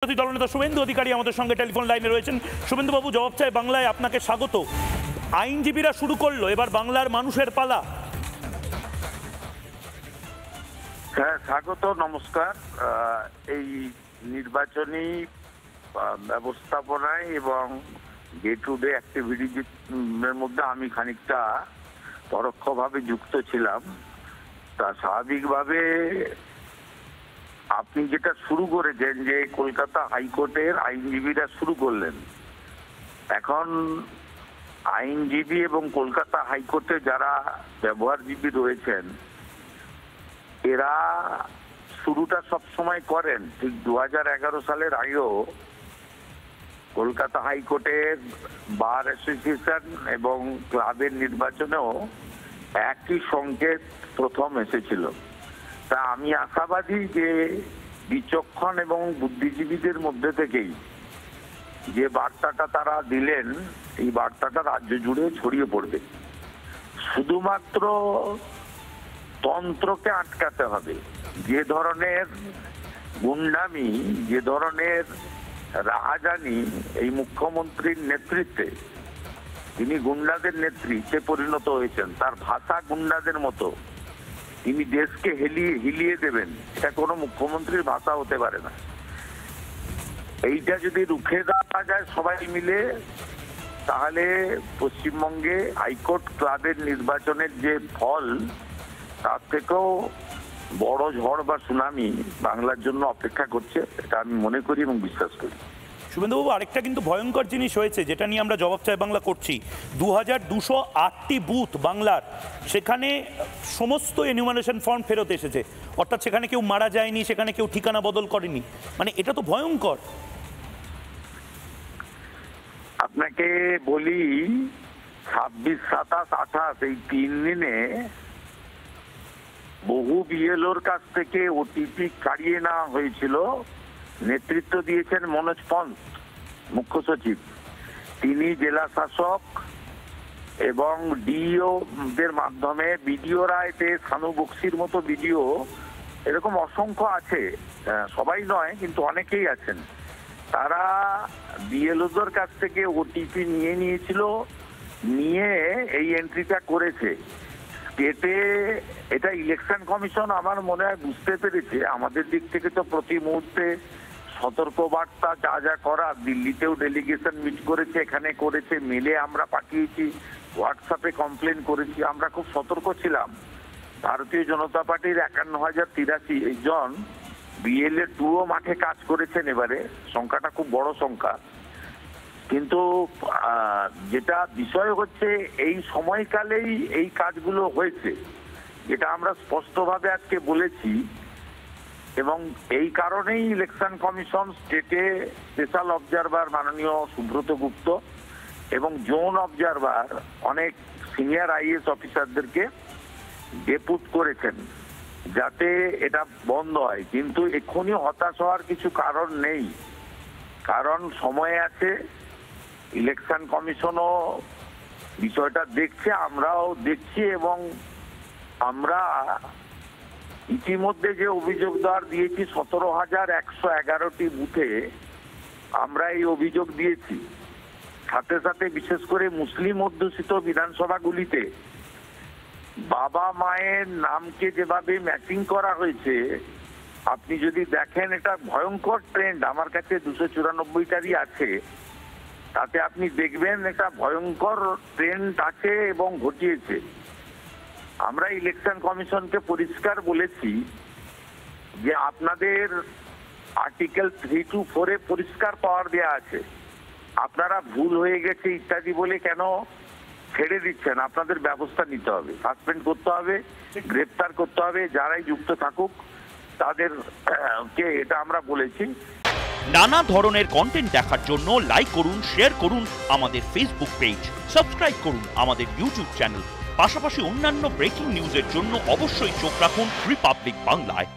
দলনেতা শুভেন্দু অধিকারী আমাদের সঙ্গে টেলিফোন লাইনে রয়েছেন। শুভেন্দু বাবু, জবাব চাই বাংলায় আপনাকে স্বাগত। আইনজীবীরা শুরু করলো, এবার বাংলার মানুষের পালা। হ্যাঁ, স্বাগত, নমস্কার। এই নির্বাচনী ব্যবস্থাপনায় এবং ডে টু ডে অ্যাক্টিভিটির মধ্যে আমি খানিকটা পরোক্ষভাবে যুক্ত ছিলাম। তা স্বাভাবিকভাবে আপনি যেটা শুরু করেছেন যে কলকাতা হাইকোর্টের আইনজীবীরা শুরু করলেন, এখন আইনজীবী এবং কলকাতা হাইকোর্টে যারা ব্যবহারজীবী রয়েছেন এরা শুরুটা সবসময় করেন। ঠিক 2011 সালের আগেও কলকাতা হাইকোর্টের বার অ্যাসোসিয়েশন এবং ক্লাবের নির্বাচনেও একই সংকেত প্রথম এসেছিল। তা আমি আশাবাদী যে বিচক্ষণ এবং বুদ্ধিজীবীদের মধ্যে থেকেই যে বার্তাটা তারা দিলেন এই বার্তাটা রাজ্য জুড়ে ছড়িয়ে পড়বে। শুধুমাত্র তন্ত্রকে আটকাতে হবে। যে ধরনের গুন্ডামি, যে ধরনের রাহাজানি এই মুখ্যমন্ত্রীর নেতৃত্বে, তিনি গুন্ডাদের নেতৃত্বে পরিণত হয়েছেন, তার ভাষা গুন্ডাদের মতো, তিনি দেশকে হিলিয়ে দেবেন, এটা কোনো মুখ্যমন্ত্রীর ভাষা হতে পারে না। এইটা যদি রুখে দেওয়া যায় সবাই মিলে, তাহলে পশ্চিমবঙ্গে হাইকোর্ট ক্লাবের নির্বাচনের যে ফল তার থেকেও বড় ঝড় বা সুনামি বাংলার জন্য অপেক্ষা করছে, এটা আমি মনে করি এবং বিশ্বাস করি। শুভেন্দুবাবু, আরেকটা কিন্তু ভয়ঙ্কর জিনিস হয়েছে যেটা নিয়ে আমরা জবাব চাই বাংলা করছি। 2208টি বুথ বাংলার, সেখানে সমস্ত এনিউমারেশন ফর্ম ফেরত এসেছে, অর্থাৎ সেখানে কেউ মারা যায়নি, সেখানে কেউ ঠিকানা বদল করেনি। মানে এটা তো ভয়ঙ্কর। আপনাকে বলি, 26, 27, 28 এই 3 দিনে বহু বিএলওর কাছ থেকে ওটিপি কাড়িয়ে নেওয়া হয়েছিল। নেতৃত্ব দিয়েছেন মনোজ পন্ত, মুখ্য সচিব। তিনি জেলা শাসক এবং ডিও দের মাধ্যমে বিডিওরা, এতে সানু বক্সির মতো বিডিও, এরকম অসংখ্য আছে, সবাই নয় কিন্তু অনেকেই আছেন। তারা বিএলওদের কাছ থেকে ওটিপি নিয়েছিল, নিয়ে এই এন্ট্রিটা করেছে। স্টেটে এটা ইলেকশন কমিশন আমার মনে হয় বুঝতে পেরেছে। আমাদের দিক থেকে তো প্রতি মুহূর্তে সতর্কবার্তা যা যা করার, দিল্লিতেও ডেলিগেশন মিট করেছে, এখানে করেছে, মেলে আমরা পাঠিয়েছি, হোয়াটসঅ্যাপে কমপ্লেন করেছি, আমরা খুব সতর্ক ছিলাম। ভারতীয় জনতা পার্টির 51,083 জন বিএলএ 2ও মাঠে কাজ করেছেন। এবারে সংখ্যাটা খুব বড় সংখ্যা, কিন্তু যেটা বিষয় হচ্ছে এই সময়কালেই এই কাজগুলো হয়েছে, যেটা আমরা স্পষ্টভাবে আজকে বলেছি। এবং এই কারণেই ইলেকশন কমিশন স্টেটে স্পেশাল অবজারভার মাননীয় সুব্রত গুপ্ত এবং জোন অবজারভার অনেক সিনিয়র আইএস অফিসারদেরকে ডেপুট করেছেন যাতে এটা বন্ধ হয়। কিন্তু এক্ষুনি হতাশ হওয়ার কিছু কারণ নেই, কারণ সময় আছে। ইলেকশন কমিশনও বিষয়টা দেখছে, আমরাও দেখছি, এবং আমরা ইতিমধ্যে যে অভিযোগ দেওয়ার দিয়েছি 17,111টি বুথে আমরা এই অভিযোগ দিয়েছি। সাথে সাথে বিশেষ করে মুসলিম অধ্যুষিত বিধানসভাগুলিতে বাবা মায়ের নামকে যেভাবে ম্যাচিং করা হয়েছে, আপনি যদি দেখেন এটা ভয়ঙ্কর ট্রেন্ড। আমার কাছে 294টারই আছে, তাতে আপনি দেখবেন এটা ভয়ঙ্কর ট্রেন্ড আছে এবং ঘটিয়েছে। আমরা ইলেকশন কমিশনকে পরিষ্কার বলেছি যে আপনাদের আর্টিকেল 3 to 4 পরিষ্কার পাওয়ার দেওয়া আছে, আপনারা ভুল হয়ে গেছে ইত্যাদি বলে কেন ছেড়ে দিচ্ছেন? আপনাদের ব্যবস্থা নিতে হবে, সাসপেন্ড করতে হবে, গ্রেপ্তার করতে হবে, যারাই যুক্ত থাকুক তাদেরকে, এটা আমরা বলেছি। নানা ধরনের কন্টেন্ট দেখার জন্য লাইক করুন, শেয়ার করুন আমাদের ফেসবুক পেজ, সাবস্ক্রাইব করুন আমাদের ইউটিউব চ্যানেল। পাশাপাশি অন্যান্য ব্রেকিং নিউজের জন্য অবশ্যই চোখ রাখুন রিপাবলিক বাংলায়।